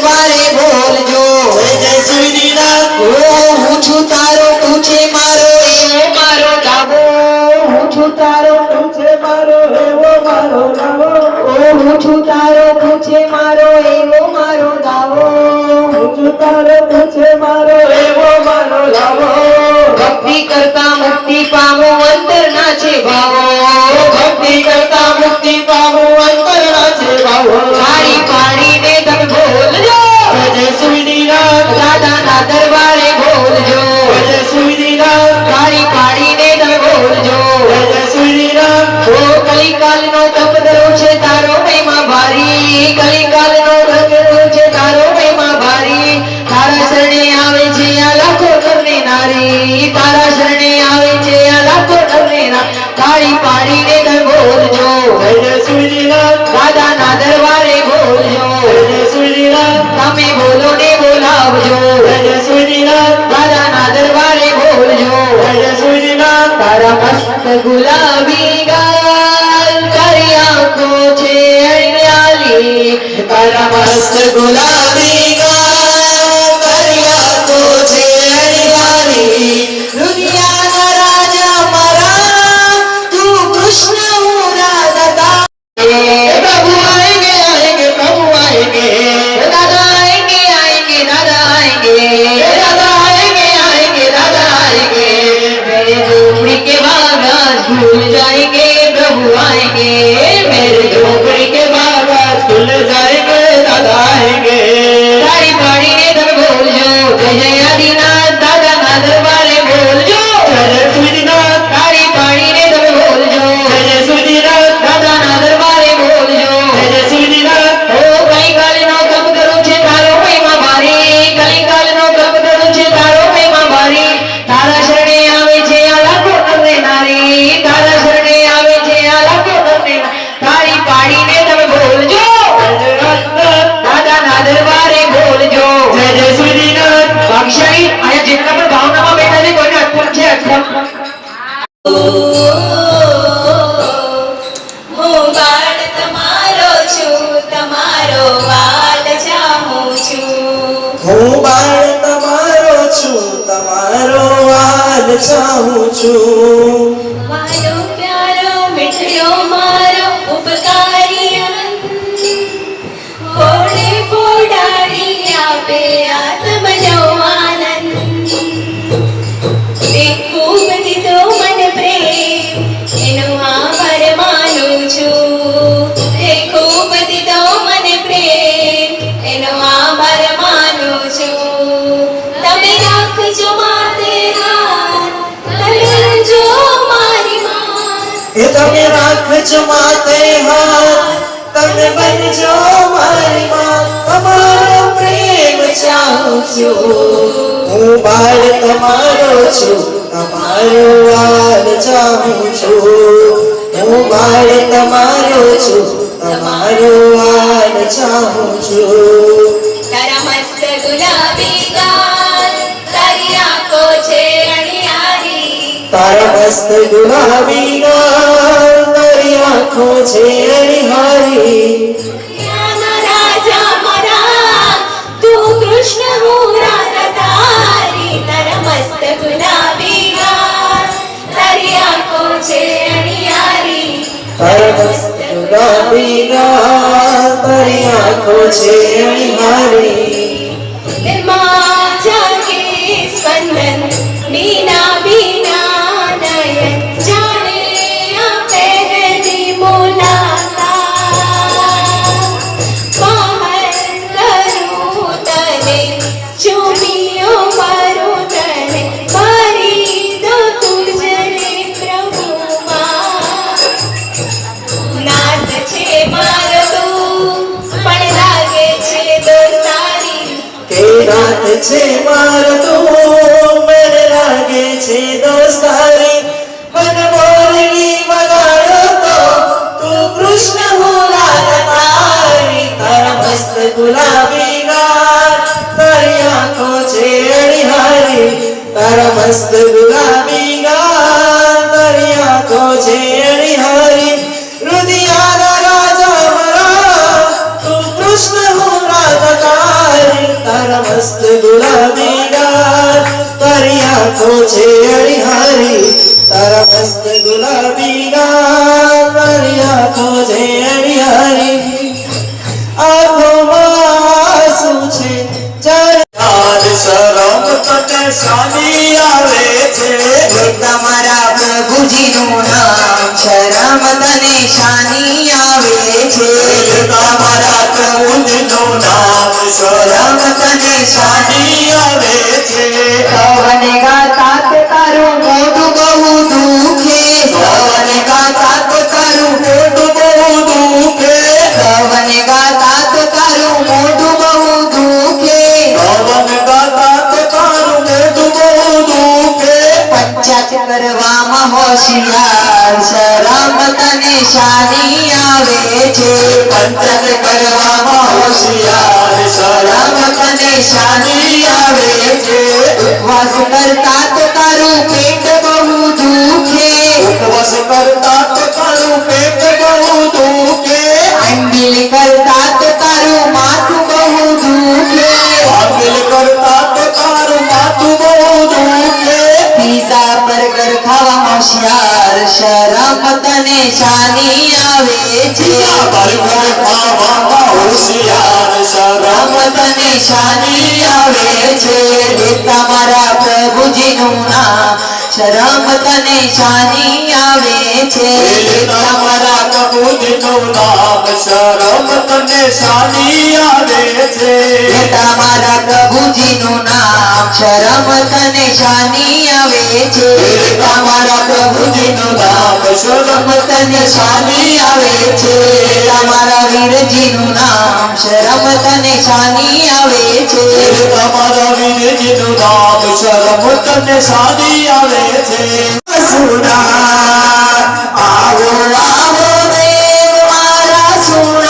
દરબારે બોલજો જય શ્રી દીનાથ હું છું તારો તું છે મારો એવો મારો લાવો હું છું તારો તું છે મારો એવો મારો લાવો હું છું તારો તું છે મારો એવો મારો લાવો હું છું તારો તું છે મારો એવો મારો લાવો ભક્તિ કરતા મુક્તિ પામો અંતરના છે ભાવો ભક્તિ કરતા મુક્તિ પામો અંતરના છે ભાવો તારી પાડીને તમે બોલજો જય શ્રી દીનાથ દાદાના દરબારે બોલજો જય શ્રી દીનાથ તારી પાડીને તમે બોલજો જય શ્રી દીનાથ ઓ કલિકાલનો તપદરો છે તારો મહિમા ભારી કલિકાલનો તપદરો છે તારો મહિમા ભારી તારા શરણે આવે છે આ લાખો નર ને નારી તારા શરણે આવે છે આ લાખો નર ને નારી તારી પાડીને તમે બોલજો જય શ્રી દીનાથ દાદાના દરબારે બોલજો જય શ્રી દીનાથ તમે બોલો ને બોલાવજો જય શ્રી દીનાથ દાદાના દરબારે બોલજો જય શ્રી દીનાથ તારા મસ્ત ગુલાબી ગાલ તારી આંખો છે હરિયાળી તારા મસ્ત ગુલાબી ગાલ તારી આંખો છે હરિયાળી દુનિયાના રાજા મારા તું કૃષ્ણ હું રાધા प्रभु आएंगे आएंगे प्रभु आएंगे દાદા આएंगे आएंगे दादा आएंगे दादा आएंगे आएंगे दादा आएंगे मेरे झोपड़ी के बागान भूल जाएंगे प्रभु आएंगे मेरे झोपड़ी के बागान खुल जाएंगे दादा आएंगे તારી પાડીને તમે બોલજો જય જય આદિનાથ દાદાના દરબારે બોલજો जय सूर्यनाथ તારી પાડીને તમે બોલજો जय सूर्यनाथ દાદાના દરબારે બોલજો जय सूर्यनाथ ઓ કલિકાલનો કપ કરું છે તારો મહિમા ભારી કલિકાલનો કપ કરું છે તારો મહિમા ભારી તારા શરણે આવે છે આ લાખો નર ને નારી તારા શરણે આવે છે આ લાખો નર ને નારી તારી પાડીને તમે બોલજો દાદાના દરબારે બોલજો जय सूर्यनाथ ભાગશાળી આયા જેટલા પણ ભાવનામાં બેઠા છે કોઈને અટક છે અટક હું બાળ તમારો છું તમારો વાલ ચાહું છું હું બાળ તમારો છું તમારો વાલ ચાહું છું મારો પ્યારો મીઠડો મારો ઉપકારી કોણે પોડાડી આપે આત્મનો આનંદ તે ખૂબ દીધો મને પ્રેમ એનો આભાર માનું છું તે ખૂબ દીધો મને પ્રેમ એનો આભાર માનું છું તમે રાખજો માતે હાથ તમે જો મારી માત એ તમે રાખજો માતે હાથ તમે બનજો મારી માં તમારો પ્રેમ ચાહું છું હું બાળ તમારો છું તમારો વાલ ચાહું છું હું બાળ તમારો છું તમારો વાલ ચાહું છું તારા મસ્ત ગુલાબી ગાલ તારી આંખો છે અણિયારી તારા મસ્ત ગુલાબી ગાલ તારી આંખો છે હરિહારી દુનિયાના રાજા મારા તું કૃષ્ણ હું રાધા તારી તારા મસ્ત ગુલાબી ગાલ તારી આંખો છે અણિયારી તારા મસ્ત ગુલાબી ગાલ તારી આંખો છે હરિહારી દિલમાં જાગે સ્પંદન બીના બીના નયન જાણે આ પહેલી મુલાકાત બહાર કરું તને ચૂમિયો મારું તને મારી દો તુજને પ્રભુમાં નાથ છે મારો તું પણ લાગે છે દોસ્તારી તે રાત છે મારો તું મને લાગે છે દોસ્તારી મન મોરલી વગાડો તો તું કૃષ્ણ હું રાધા તારી તારા મસ્ત ગુલાબી ગાલ તારી આંખો છે હરિહારી તારા મસ્ત ગુલાબી ગાલ તારી આંખો છે હરિહારી રુદિયાના રાજા મારા તું કૃષ્ણ હું રાધા તારી તારા મસ્ત ગુલાબી ગાલ તારી આંખો છે અણીહારી તારા મસ્ત ગુલાબી ગાલ તારી આંખો છે અણીહારી આંખોમાં શું છે જાન શરમ તને શાની આવે છે તમારા પ્રભુજીનું નામ શરમ તને શાની આવે છે તમારા પ્રભુનું નામ શરમ તને શાની આવે છે સૌને ગાતા તે તારું મોઢું બહુ દુખે સૌને ગાતા તો તારું મોઢું બહુ દુખે સૌને ગાતા તે તારું મોઢું બહુ દુખે સૌને ગાતા તો તારું મોઢું બહુ દુખે પંચાયત કરવામાં હોશિયાર શરમ તને શાની આવે છે પંચાયત કરવામાં હોશિયાર શરમ તને શાની આવે છે ઉપવાસ કરતા તો તારું પેટ બહુ દુખે ઉપવાસ કરતા તો તારું પેટ બહુ દુખે અંબિલ કરતા તો તારું માથું બહુ દુખે આંગળ કરતા તો તારું માથું બહુ દુખે પીઝા બર્ગર ખાવા હોશિયાર શરમ તને શાની આવે છે બર્ગર ખાવામાં હોશિયાર શરમ તને શાની આવે છે તમારા પ્રભુજીનું નામ શરમ તને શાની આવે છે તમારા પ્રભુજીનું નામ શરમ તને શાની આવે છે તમારા પ્રભુજીનું નામ શરમ તને શાની આવે છે તમારા પ્રભુજીનું નામ શરમ તને શાની આવે છે તમારા વીરજીનું નામ શરમ તને શાની આવે છે તમારા વીરજીનું નામ શરમ તને શાની આવે છે સુના આવો આવો દેવ મારા સુના